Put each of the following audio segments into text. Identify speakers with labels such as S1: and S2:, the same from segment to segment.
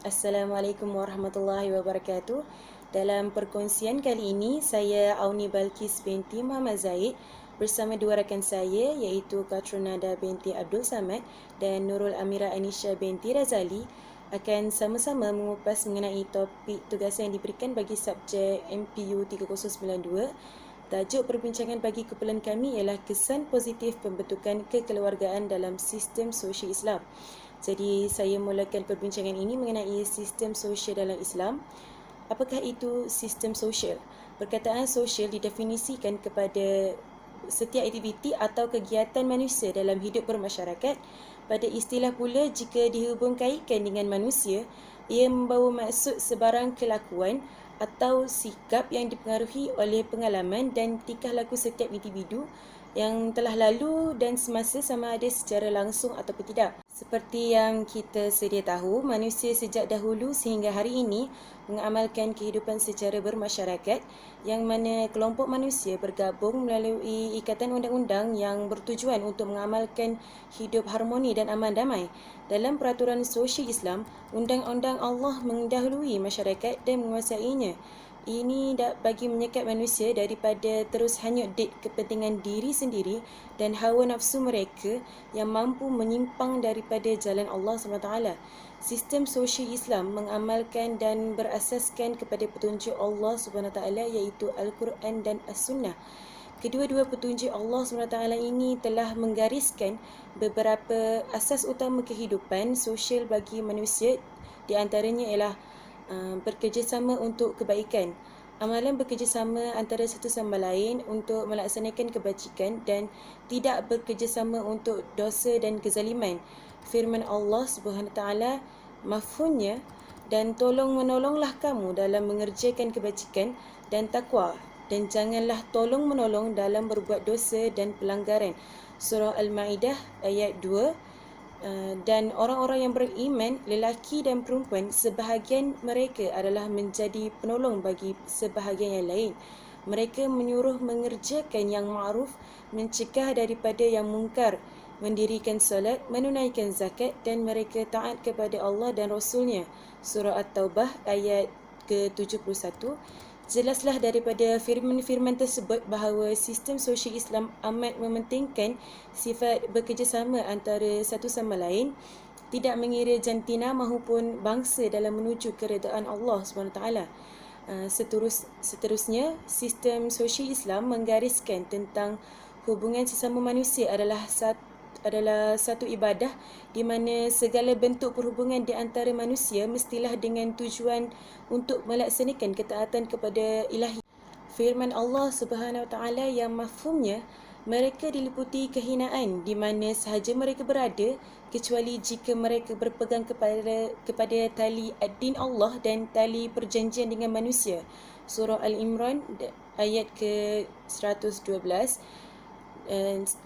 S1: Assalamualaikum warahmatullahi wabarakatuh. Dalam perkongsian kali ini, saya Auni Balkis binti Muhammad Zaid bersama dua rakan saya iaitu Katronada binti Abdul Samad dan Nurul Amira Anisha binti Razali akan sama-sama mengupas mengenai topik tugasan yang diberikan bagi subjek MPU 3092. Tajuk perbincangan bagi kumpulan kami ialah kesan positif pembentukan kekeluargaan dalam sistem sosial Islam. Jadi saya mulakan perbincangan ini mengenai sistem sosial dalam Islam. Apakah itu sistem sosial? Perkataan sosial didefinisikan kepada setiap aktiviti atau kegiatan manusia dalam hidup bermasyarakat. Pada istilah pula, jika dihubungkaitkan dengan manusia, ia membawa maksud sebarang kelakuan atau sikap yang dipengaruhi oleh pengalaman dan tingkah laku setiap individu yang telah lalu dan semasa sama ada secara langsung ataupun tidak. Seperti yang kita sedia tahu, manusia sejak dahulu sehingga hari ini mengamalkan kehidupan secara bermasyarakat yang mana kelompok manusia bergabung melalui ikatan undang-undang yang bertujuan untuk mengamalkan hidup harmoni dan aman damai. Dalam peraturan sosial Islam, undang-undang Allah mendahului masyarakat dan menguasainya. Ini bagi menyekat manusia daripada terus hanyut di kepentingan diri sendiri dan hawa nafsu mereka yang mampu menyimpang daripada jalan Allah SWT. Sistem sosial Islam mengamalkan dan berasaskan kepada petunjuk Allah SWT iaitu Al-Quran dan As-Sunnah. Kedua-dua petunjuk Allah SWT ini telah menggariskan beberapa asas utama kehidupan sosial bagi manusia. Di antaranya ialah bekerjasama untuk kebaikan. Amalan bekerjasama antara satu sama lain untuk melaksanakan kebajikan dan tidak bekerjasama untuk dosa dan kezaliman. Firman Allah SWT mafhumnya, dan tolong-menolonglah kamu dalam mengerjakan kebajikan dan takwa, dan janganlah tolong-menolong dalam berbuat dosa dan pelanggaran. Surah Al-Ma'idah ayat 2. Dan orang-orang yang beriman, lelaki dan perempuan, sebahagian mereka adalah menjadi penolong bagi sebahagian yang lain. Mereka menyuruh mengerjakan yang ma'ruf, mencegah daripada yang mungkar, mendirikan solat, menunaikan zakat dan mereka taat kepada Allah dan Rasulnya. Surah At-Taubah ayat ke-71. Jelaslah daripada firman-firman tersebut bahawa sistem sosial Islam amat mementingkan sifat bekerjasama antara satu sama lain, tidak mengira jantina mahupun bangsa dalam menuju keredaan Allah SWT. Seterusnya, sistem sosial Islam menggariskan tentang hubungan sesama manusia adalah satu ibadah di mana segala bentuk perhubungan di antara manusia mestilah dengan tujuan untuk melaksanakan ketaatan kepada Ilahi. Firman Allah Subhanahu Wa Taala yang mafhumnya, mereka diliputi kehinaan di mana sahaja mereka berada kecuali jika mereka berpegang kepada tali ad-din Allah dan tali perjanjian dengan manusia. Surah Al-Imran ayat ke-112.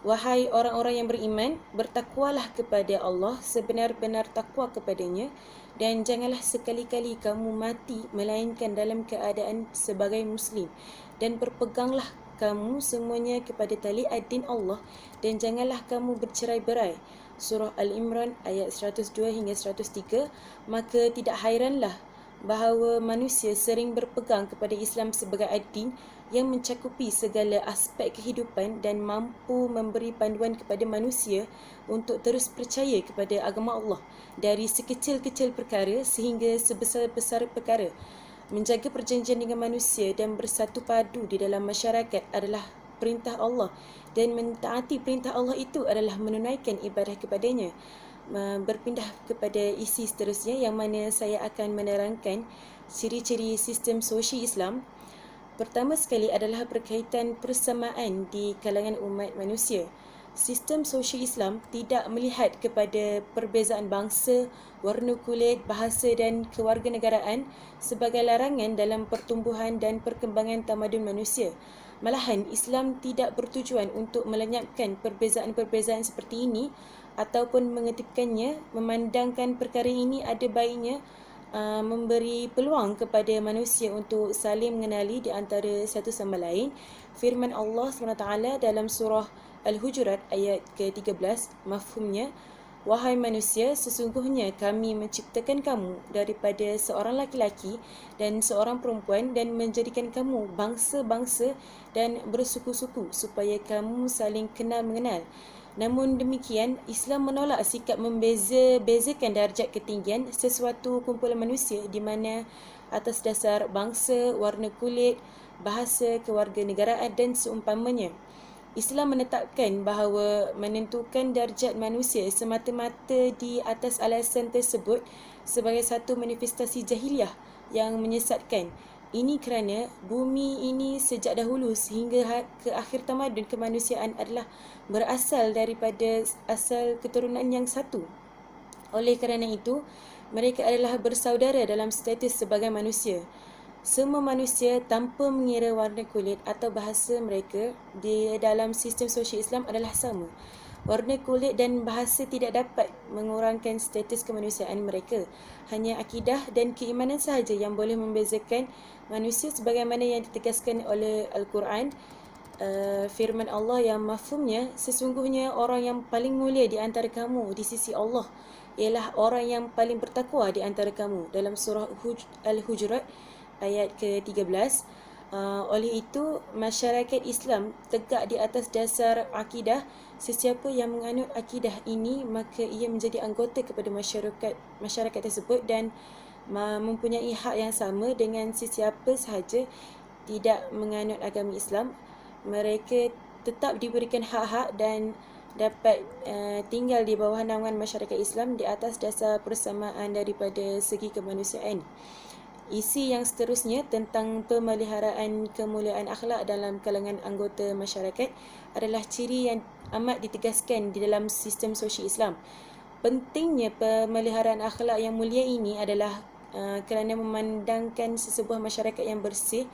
S1: Wahai orang-orang yang beriman, bertakwalah kepada Allah sebenar-benar takwa kepadanya, dan janganlah sekali-kali kamu mati melainkan dalam keadaan sebagai Muslim, dan berpeganglah kamu semuanya kepada tali ad-din Allah, dan janganlah kamu bercerai-berai. Surah Al-Imran ayat 102 hingga 103. Maka tidak hairanlah bahawa manusia sering berpegang kepada Islam sebagai ad-din yang mencakupi segala aspek kehidupan dan mampu memberi panduan kepada manusia untuk terus percaya kepada agama Allah dari sekecil-kecil perkara sehingga sebesar-besar perkara. Menjaga perjanjian dengan manusia dan bersatu padu di dalam masyarakat adalah perintah Allah, dan mentaati perintah Allah itu adalah menunaikan ibadah kepadanya. Berpindah kepada isi seterusnya yang mana saya akan menerangkan ciri-ciri sistem sosial Islam. Pertama sekali adalah berkaitan persamaan di kalangan umat manusia. Sistem sosial Islam tidak melihat kepada perbezaan bangsa, warna kulit, bahasa dan kewarganegaraan sebagai larangan dalam pertumbuhan dan perkembangan tamadun manusia. Malahan, Islam tidak bertujuan untuk melenyapkan perbezaan-perbezaan seperti ini ataupun mengetipkannya, memandangkan perkara ini ada baiknya memberi peluang kepada manusia untuk saling mengenali di antara satu sama lain. Firman Allah SWT dalam surah Al-Hujurat ayat ke-13 mafhumnya, "Wahai manusia, sesungguhnya kami menciptakan kamu daripada seorang laki-laki dan seorang perempuan dan menjadikan kamu bangsa-bangsa dan bersuku-suku supaya kamu saling kenal mengenal. Namun demikian, Islam menolak sikap membeza-bezakan darjat ketinggian sesuatu kumpulan manusia di mana atas dasar bangsa, warna kulit, bahasa, kewarganegaraan dan seumpamanya. Islam menetapkan bahawa menentukan darjat manusia semata-mata di atas alasan tersebut sebagai satu manifestasi jahiliah yang menyesatkan. Ini kerana bumi ini sejak dahulu sehingga ke akhir tamadun kemanusiaan adalah berasal daripada asal keturunan yang satu. Oleh kerana itu, mereka adalah bersaudara dalam status sebagai manusia. Semua manusia tanpa mengira warna kulit atau bahasa mereka di dalam sistem sosial Islam adalah sama. Warna kulit dan bahasa tidak dapat mengurangkan status kemanusiaan mereka. Hanya akidah dan keimanan sahaja yang boleh membezakan manusia sebagaimana yang ditegaskan oleh Al-Quran. Firman Allah yang mafhumnya, sesungguhnya orang yang paling mulia di antara kamu di sisi Allah ialah orang yang paling bertakwa di antara kamu, dalam surah Al-Hujurat ayat ke-13. Oleh itu, masyarakat Islam tegak di atas dasar akidah. Sesiapa yang menganut akidah ini, maka ia menjadi anggota kepada masyarakat tersebut dan mempunyai hak yang sama dengan sesiapa sahaja tidak menganut agama Islam. Mereka tetap diberikan hak-hak dan dapat tinggal di bawah naungan masyarakat Islam di atas dasar persamaan daripada segi kemanusiaan. Isi yang seterusnya tentang pemeliharaan kemuliaan akhlak dalam kalangan anggota masyarakat adalah ciri yang amat ditegaskan di dalam sistem sosial Islam. Pentingnya pemeliharaan akhlak yang mulia ini adalah kerana memandangkan sesebuah masyarakat yang bersih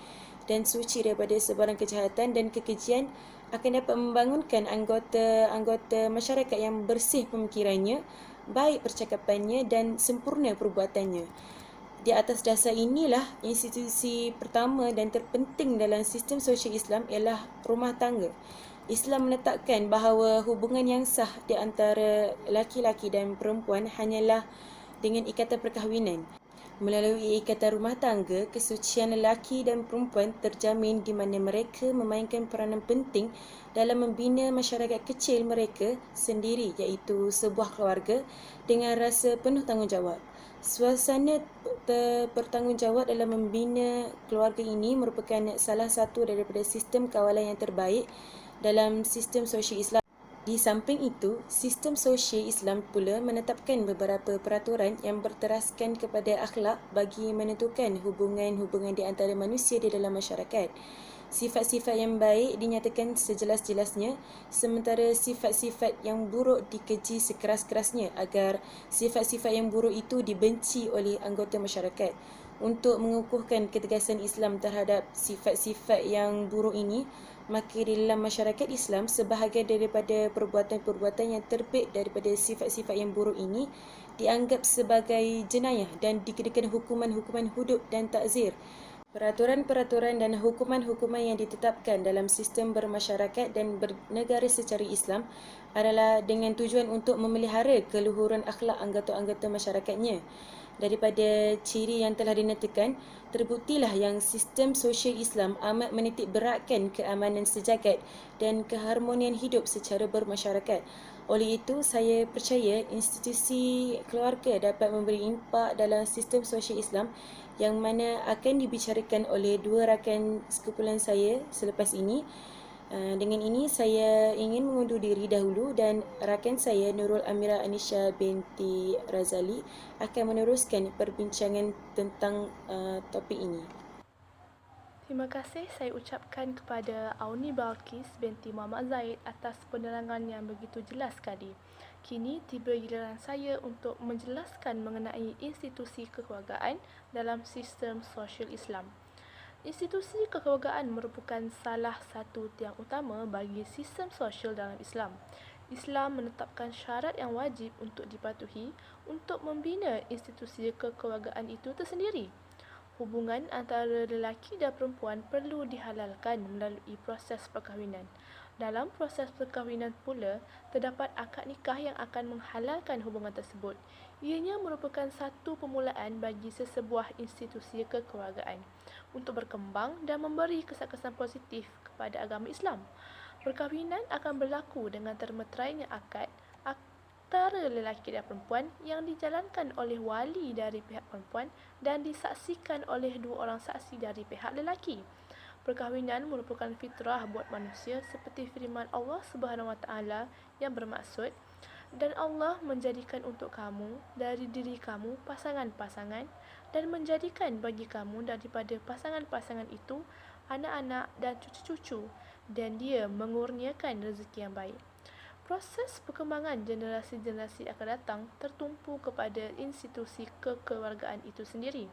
S1: dan suci daripada sebarang kejahatan dan kekejian akan dapat membangunkan anggota masyarakat yang bersih pemikirannya, baik percakapannya dan sempurna perbuatannya. Di atas dasar inilah, institusi pertama dan terpenting dalam sistem sosial Islam ialah rumah tangga. Islam menetapkan bahawa hubungan yang sah di antara laki-laki dan perempuan hanyalah dengan ikatan perkahwinan. Melalui ikatan rumah tangga, kesucian lelaki dan perempuan terjamin di mana mereka memainkan peranan penting dalam membina masyarakat kecil mereka sendiri, iaitu sebuah keluarga dengan rasa penuh tanggungjawab. Suasana bertanggungjawab dalam membina keluarga ini merupakan salah satu daripada sistem kawalan yang terbaik dalam sistem sosial Islam. Di samping itu, sistem sosial Islam pula menetapkan beberapa peraturan yang berteraskan kepada akhlak bagi menentukan hubungan-hubungan di antara manusia di dalam masyarakat. Sifat-sifat yang baik dinyatakan sejelas-jelasnya, sementara sifat-sifat yang buruk dikeji sekeras-kerasnya agar sifat-sifat yang buruk itu dibenci oleh anggota masyarakat. Untuk mengukuhkan ketegasan Islam terhadap sifat-sifat yang buruk ini, maka di dalam masyarakat Islam, sebahagian daripada perbuatan-perbuatan yang terbit daripada sifat-sifat yang buruk ini dianggap sebagai jenayah dan dikenakan hukuman-hukuman hudud dan takzir. Peraturan-peraturan dan hukuman-hukuman yang ditetapkan dalam sistem bermasyarakat dan bernegara secara Islam adalah dengan tujuan untuk memelihara keluhuran akhlak anggota-anggota masyarakatnya. Daripada ciri yang telah dinyatakan, terbuktilah yang sistem sosial Islam amat menitik beratkan keamanan sejagat dan keharmonian hidup secara bermasyarakat. Oleh itu, saya percaya institusi keluarga dapat memberi impak dalam sistem sosial Islam yang mana akan dibicarakan oleh dua rakan sekumpulan saya selepas ini. Dengan ini saya ingin mengundur diri dahulu dan rakan saya Nurul Amira Anisha binti Razali akan meneruskan perbincangan tentang topik ini.
S2: Terima kasih saya ucapkan kepada Auni Balkis binti Muhammad Zaid atas penerangan yang begitu jelas tadi. Kini tiba giliran saya untuk menjelaskan mengenai institusi kekeluargaan dalam sistem sosial Islam. Institusi kekeluargaan merupakan salah satu tiang utama bagi sistem sosial dalam Islam. Islam menetapkan syarat yang wajib untuk dipatuhi untuk membina institusi kekeluargaan itu tersendiri. Hubungan antara lelaki dan perempuan perlu dihalalkan melalui proses perkahwinan. Dalam proses perkahwinan pula, terdapat akad nikah yang akan menghalalkan hubungan tersebut. Ianya merupakan satu permulaan bagi sesebuah institusi kekeluargaan untuk berkembang dan memberi kesan-kesan positif kepada agama Islam. Perkahwinan akan berlaku dengan termeterainya akad antara lelaki dan perempuan yang dijalankan oleh wali dari pihak perempuan dan disaksikan oleh dua orang saksi dari pihak lelaki. Perkahwinan merupakan fitrah buat manusia seperti firman Allah Subhanahu Wa Taala yang bermaksud, dan Allah menjadikan untuk kamu dari diri kamu pasangan-pasangan dan menjadikan bagi kamu daripada pasangan-pasangan itu anak-anak dan cucu-cucu, dan Dia mengurniakan rezeki yang baik. Proses perkembangan generasi-generasi akan datang tertumpu kepada institusi kekeluargaan itu sendiri.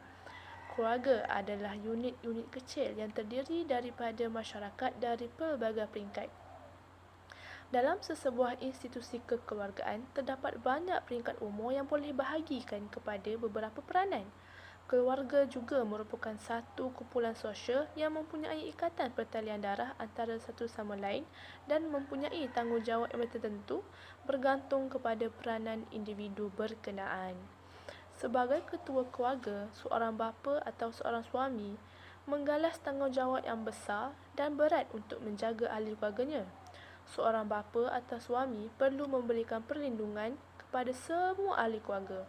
S2: Keluarga adalah unit-unit kecil yang terdiri daripada masyarakat dari pelbagai peringkat. Dalam sesebuah institusi kekeluargaan, terdapat banyak peringkat umur yang boleh bahagikan kepada beberapa peranan. Keluarga juga merupakan satu kumpulan sosial yang mempunyai ikatan pertalian darah antara satu sama lain dan mempunyai tanggungjawab yang tertentu bergantung kepada peranan individu berkenaan. Sebagai ketua keluarga, seorang bapa atau seorang suami menggalas tanggungjawab yang besar dan berat untuk menjaga ahli keluarganya. Seorang bapa atau suami perlu memberikan perlindungan kepada semua ahli keluarga.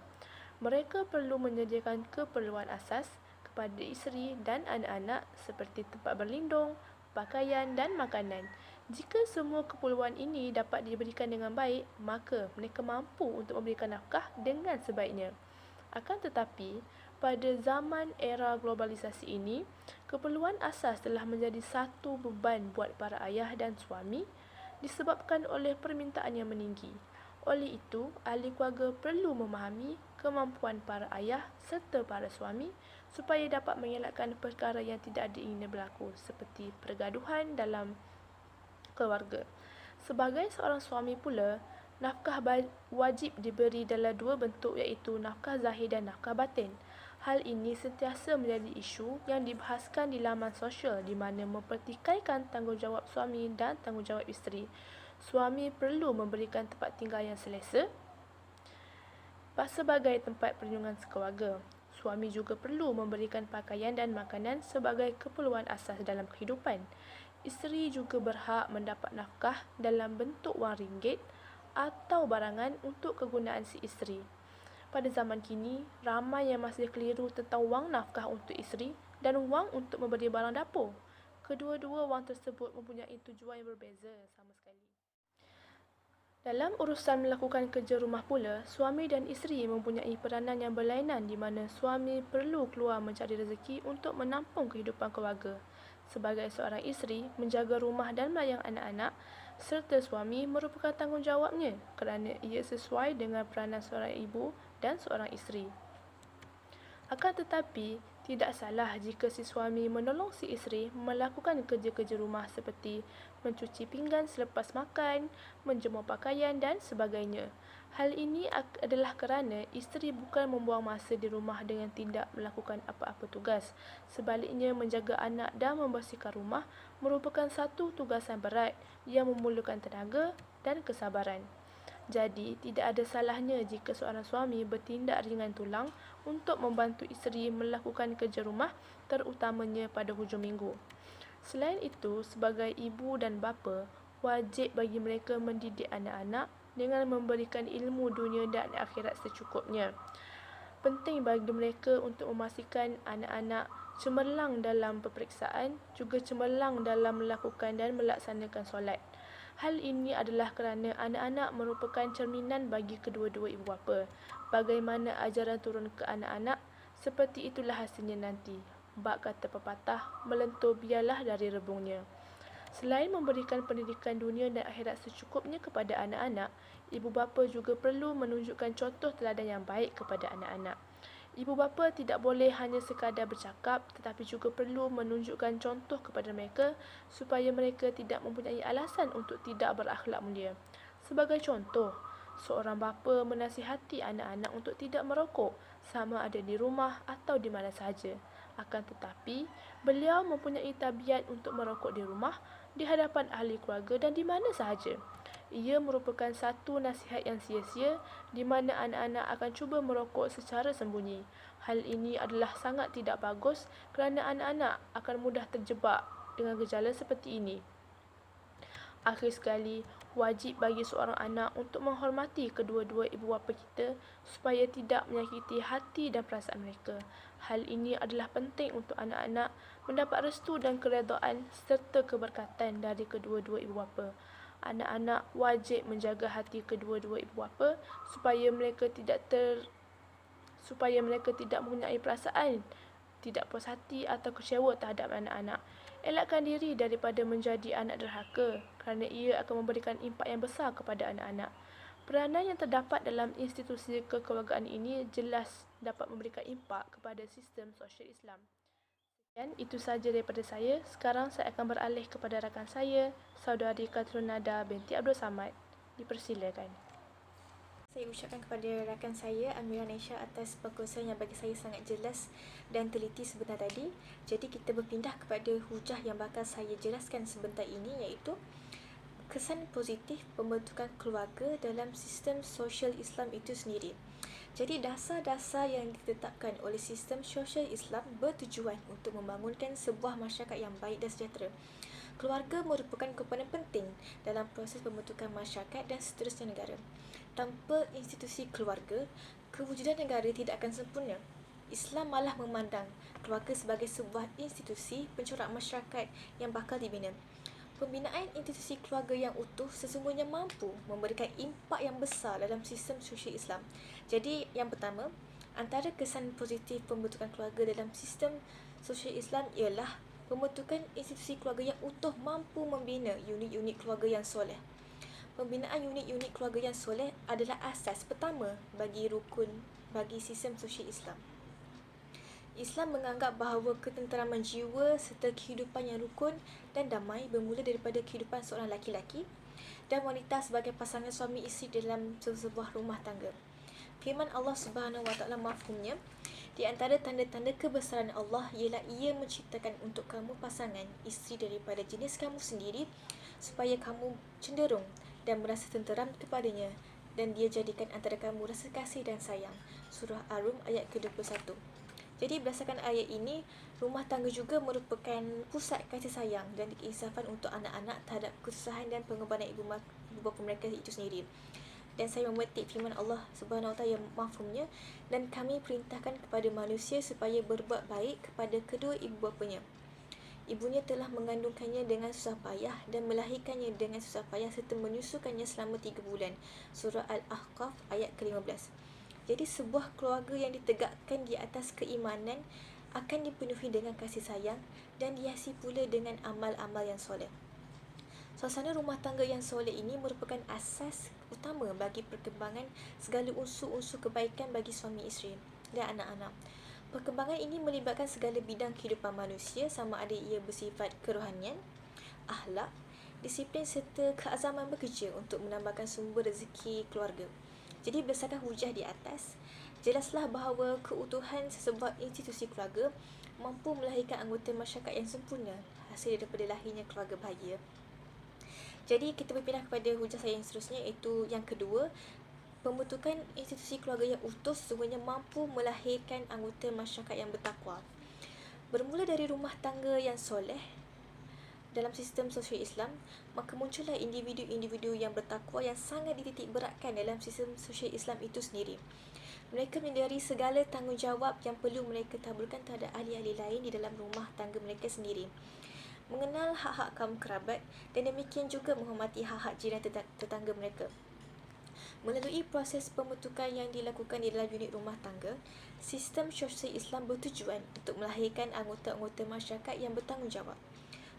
S2: Mereka perlu menyediakan keperluan asas kepada isteri dan anak-anak seperti tempat berlindung, pakaian dan makanan. Jika semua keperluan ini dapat diberikan dengan baik, maka mereka mampu untuk memberikan nafkah dengan sebaiknya. Akan tetapi, pada zaman era globalisasi ini, keperluan asas telah menjadi satu beban buat para ayah dan suami disebabkan oleh permintaan yang meninggi. Oleh itu, ahli keluarga perlu memahami kemampuan para ayah serta para suami supaya dapat mengelakkan perkara yang tidak diingini berlaku seperti pergaduhan dalam keluarga. Sebagai seorang suami pula, nafkah wajib diberi dalam dua bentuk, iaitu nafkah zahir dan nafkah batin. Hal ini sentiasa menjadi isu yang dibahaskan di laman sosial di mana mempertikaikan tanggungjawab suami dan tanggungjawab isteri. Suami perlu memberikan tempat tinggal yang selesa sebagai tempat perlindungan sekeluarga. Suami juga perlu memberikan pakaian dan makanan sebagai keperluan asas dalam kehidupan. Isteri juga berhak mendapat nafkah dalam bentuk wang ringgit atau barangan untuk kegunaan si isteri. Pada zaman kini, ramai yang masih keliru tentang wang nafkah untuk isteri dan wang untuk membeli barang dapur. Kedua-dua wang tersebut mempunyai tujuan yang berbeza sama sekali. Dalam urusan melakukan kerja rumah pula, suami dan isteri mempunyai peranan yang berlainan di mana suami perlu keluar mencari rezeki untuk menampung kehidupan keluarga. Sebagai seorang isteri, menjaga rumah dan melayang anak-anak serta suami merupakan tanggungjawabnya kerana ia sesuai dengan peranan seorang ibu dan seorang isteri. Akan tetapi, tidak salah jika si suami menolong si isteri melakukan kerja-kerja rumah seperti mencuci pinggan selepas makan, menjemur pakaian dan sebagainya. Hal ini adalah kerana isteri bukan membuang masa di rumah dengan tidak melakukan apa-apa tugas. Sebaliknya, menjaga anak dan membersihkan rumah merupakan satu tugasan berat yang memerlukan tenaga dan kesabaran. Jadi, tidak ada salahnya jika seorang suami bertindak ringan tulang untuk membantu isteri melakukan kerja rumah, terutamanya pada hujung minggu. Selain itu, sebagai ibu dan bapa, wajib bagi mereka mendidik anak-anak dengan memberikan ilmu dunia dan akhirat secukupnya. Penting bagi mereka untuk memastikan anak-anak cemerlang dalam peperiksaan, juga cemerlang dalam melakukan dan melaksanakan solat. Hal ini adalah kerana anak-anak merupakan cerminan bagi kedua-dua ibu bapa. Bagaimana ajaran turun ke anak-anak, seperti itulah hasilnya nanti. Bak kata pepatah, melentur biarlah dari rebungnya. Selain memberikan pendidikan dunia dan akhirat secukupnya kepada anak-anak, ibu bapa juga perlu menunjukkan contoh teladan yang baik kepada anak-anak. Ibu bapa tidak boleh hanya sekadar bercakap, tetapi juga perlu menunjukkan contoh kepada mereka supaya mereka tidak mempunyai alasan untuk tidak berakhlak mulia. Sebagai contoh, seorang bapa menasihati anak-anak untuk tidak merokok sama ada di rumah atau di mana sahaja. Akan tetapi, beliau mempunyai tabiat untuk merokok di rumah di hadapan ahli keluarga dan di mana sahaja. Ia merupakan satu nasihat yang sia-sia di mana anak-anak akan cuba merokok secara sembunyi. Hal ini adalah sangat tidak bagus kerana anak-anak akan mudah terjebak dengan gejala seperti ini. Akhir sekali, wajib bagi seorang anak untuk menghormati kedua-dua ibu bapa kita supaya tidak menyakiti hati dan perasaan mereka. Hal ini adalah penting untuk anak-anak mendapat restu dan keredaan serta keberkatan dari kedua-dua ibu bapa. Anak-anak wajib menjaga hati kedua-dua ibu bapa supaya mereka tidak mempunyai perasaan tidak puas hati atau kecewa terhadap anak-anak. Elakkan diri daripada menjadi anak derhaka kerana ia akan memberikan impak yang besar kepada anak-anak. Peranan yang terdapat dalam institusi kekeluargaan ini jelas dapat memberikan impak kepada sistem sosial Islam. Dan itu sahaja daripada saya. Sekarang saya akan beralih kepada rakan saya, Saudari Katrunada binti Abdul Samad. Dipersilakan.
S3: Saya ucapkan kepada rakan saya, Amira Nesha, atas perkongsian yang bagi saya sangat jelas dan teliti sebentar tadi. Jadi kita berpindah kepada hujah yang bakal saya jelaskan sebentar ini, iaitu kesan positif pembentukan keluarga dalam sistem sosial Islam itu sendiri. Jadi dasar-dasar yang ditetapkan oleh sistem sosial Islam bertujuan untuk membangunkan sebuah masyarakat yang baik dan sejahtera. Keluarga merupakan komponen penting dalam proses pembentukan masyarakat dan seterusnya negara. Tanpa institusi keluarga, kewujudan negara tidak akan sempurna. Islam malah memandang keluarga sebagai sebuah institusi pencorak masyarakat yang bakal dibina. Pembinaan institusi keluarga yang utuh sesungguhnya mampu memberikan impak yang besar dalam sistem sosial Islam. Jadi, yang pertama, antara kesan positif pembentukan keluarga dalam sistem sosial Islam ialah pembentukan institusi keluarga yang utuh mampu membina unit-unit keluarga yang soleh. Pembinaan unit-unit keluarga yang soleh adalah asas pertama bagi sistem sosial Islam. Islam menganggap bahawa ketenteraman jiwa serta kehidupan yang rukun dan damai bermula daripada kehidupan seorang lelaki dan wanita sebagai pasangan suami isteri dalam sebuah rumah tangga. Firman Allah Subhanahu Wa Taala mafhumnya, di antara tanda-tanda kebesaran Allah ialah Ia menciptakan untuk kamu pasangan isteri daripada jenis kamu sendiri supaya kamu cenderung dan merasa tenteram kepadanya, dan Dia jadikan antara kamu rasa kasih dan sayang. Surah Ar-Rum ayat ke-21. Jadi berdasarkan ayat ini, rumah tangga juga merupakan pusat kasih sayang dan keinsafan untuk anak-anak terhadap kesusahan dan pengorbanan ibu bapa mereka itu sendiri. Dan saya memetik firman Allah Subhanahu Wa Taala yang mafhumnya, dan kami perintahkan kepada manusia supaya berbuat baik kepada kedua ibu bapanya. Ibunya telah mengandungkannya dengan susah payah dan melahirkannya dengan susah payah serta menyusukannya selama 3 bulan. Surah Al-Ahqaf ayat ke-15. Jadi sebuah keluarga yang ditegakkan di atas keimanan akan dipenuhi dengan kasih sayang dan dihiasi pula dengan amal-amal yang soleh. Suasana rumah tangga yang soleh ini merupakan asas utama bagi perkembangan segala unsur-unsur kebaikan bagi suami isteri dan anak-anak. Perkembangan ini melibatkan segala bidang kehidupan manusia, sama ada ia bersifat kerohanian, akhlak, disiplin serta keazaman bekerja untuk menambahkan sumber rezeki keluarga. Jadi berdasarkan hujah di atas, jelaslah bahawa keutuhan sesebuah institusi keluarga mampu melahirkan anggota masyarakat yang sempurna hasil daripada lahirnya keluarga bahagia. Jadi kita berpindah kepada hujah saya yang seterusnya, iaitu yang kedua, pembentukan institusi keluarga yang utuh sesungguhnya mampu melahirkan anggota masyarakat yang bertakwa. Bermula dari rumah tangga yang soleh dalam sistem sosial Islam, maka muncullah individu-individu yang bertakwa yang sangat dititik beratkan dalam sistem sosial Islam itu sendiri. Mereka menyedari segala tanggungjawab yang perlu mereka taburkan terhadap ahli-ahli lain di dalam rumah tangga mereka sendiri. Mengenal hak-hak kaum kerabat dan demikian juga menghormati hak-hak jiran tetangga mereka. Melalui proses pembentukan yang dilakukan di dalam unit rumah tangga, sistem sosial Islam bertujuan untuk melahirkan anggota-anggota masyarakat yang bertanggungjawab.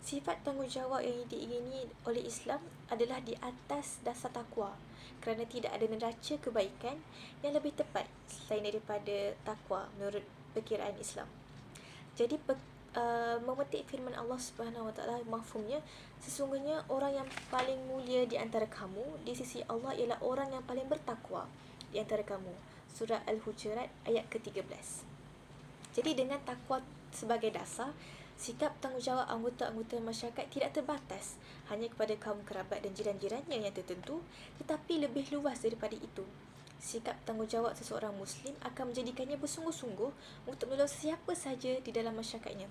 S3: Sifat tanggungjawab yang diingini oleh Islam adalah di atas dasar takwa, kerana tidak ada neraca kebaikan yang lebih tepat selain daripada takwa menurut perkiraan Islam. Jadi memetik firman Allah Subhanahu Wa Taala mafhumnya, sesungguhnya orang yang paling mulia di antara kamu di sisi Allah ialah orang yang paling bertakwa di antara kamu. Surah Al-Hujurat ayat ke-13. Jadi dengan takwa sebagai dasar, Sikap tanggungjawab anggota-anggota masyarakat tidak terbatas hanya kepada kaum kerabat dan jiran-jirannya yang tertentu, tetapi lebih luas daripada itu. Sikap tanggungjawab seseorang Muslim akan menjadikannya bersungguh-sungguh untuk menolong siapa sahaja di dalam masyarakatnya.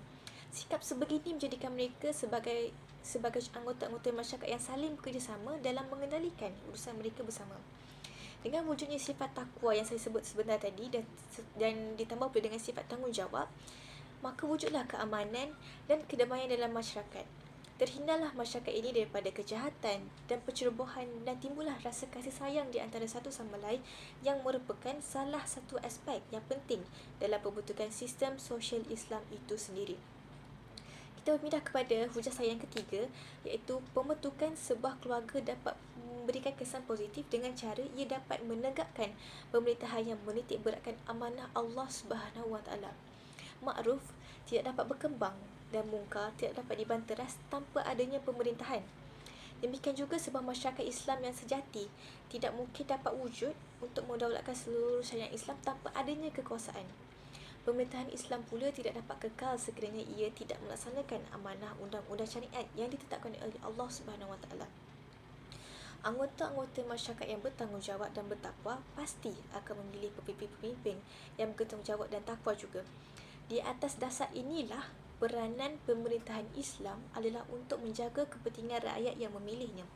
S3: Sikap sebegini menjadikan mereka sebagai anggota-anggota masyarakat yang saling bekerjasama dalam mengendalikan urusan mereka bersama. Dengan wujudnya sifat takwa yang saya sebut sebentar tadi dan ditambah pula dengan sifat tanggungjawab, maka wujudlah keamanan dan kedamaian dalam masyarakat. Terhindarlah masyarakat ini daripada kejahatan dan pencerobohan dan timbullah rasa kasih sayang di antara satu sama lain yang merupakan salah satu aspek yang penting dalam pembentukan sistem sosial Islam itu sendiri. Kita berpindah kepada hujah saya yang ketiga, iaitu pembentukan sebuah keluarga dapat memberikan kesan positif dengan cara ia dapat menegakkan pemerintahan yang menitik beratkan amanah Allah Subhanahu Wa Taala. Ma'ruf tidak dapat berkembang dan mungkar tidak dapat dibanteras tanpa adanya pemerintahan. Demikian juga sebuah masyarakat Islam yang sejati tidak mungkin dapat wujud untuk mendaulatkan seluruh syariat Islam tanpa adanya kekuasaan. Pemerintahan Islam pula tidak dapat kekal sekiranya ia tidak melaksanakan amanah undang-undang syariat yang ditetapkan oleh Allah Subhanahu Wa Taala. Anggota-anggota masyarakat yang bertanggungjawab dan bertakwa pasti akan memilih pemimpin-pemimpin yang bertanggungjawab dan takwa juga. Di atas dasar inilah peranan pemerintahan Islam adalah untuk menjaga kepentingan rakyat yang memilihnya.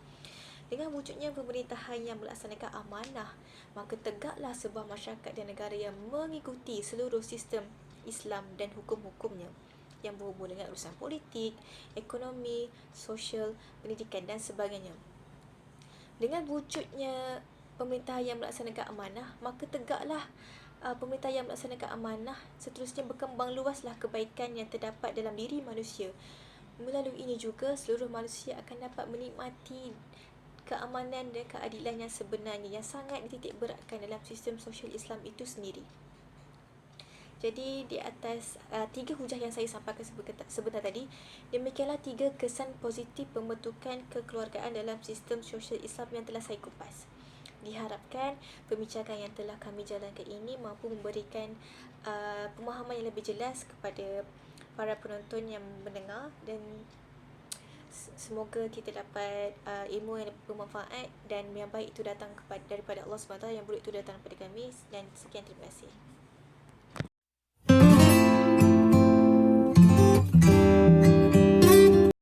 S3: Dengan wujudnya pemerintahan yang melaksanakan amanah, maka tegaklah sebuah masyarakat dan negara yang mengikuti seluruh sistem Islam dan hukum-hukumnya yang berhubung dengan urusan politik, ekonomi, sosial, pendidikan dan sebagainya. Dengan wujudnya pemerintahan yang melaksanakan amanah, maka tegaklah pemerintah yang melaksanakan amanah, seterusnya berkembang luaslah kebaikan yang terdapat dalam diri manusia. Melalui ini juga seluruh manusia akan dapat menikmati keamanan dan keadilan yang sebenarnya yang sangat dititik beratkan dalam sistem sosial Islam itu sendiri. Jadi di atas 3 hujah yang saya sampaikan sebentar tadi, demikianlah 3 kesan positif pembentukan kekeluargaan dalam sistem sosial Islam yang telah saya kupas. Diharapkan pembincangan yang telah kami jalankan ini mampu memberikan pemahaman yang lebih jelas kepada para penonton yang mendengar, dan semoga kita dapat ilmu yang bermanfaat dan yang baik itu datang daripada Allah SWT, yang buruk itu datang daripada kami. Dan sekian, terima kasih.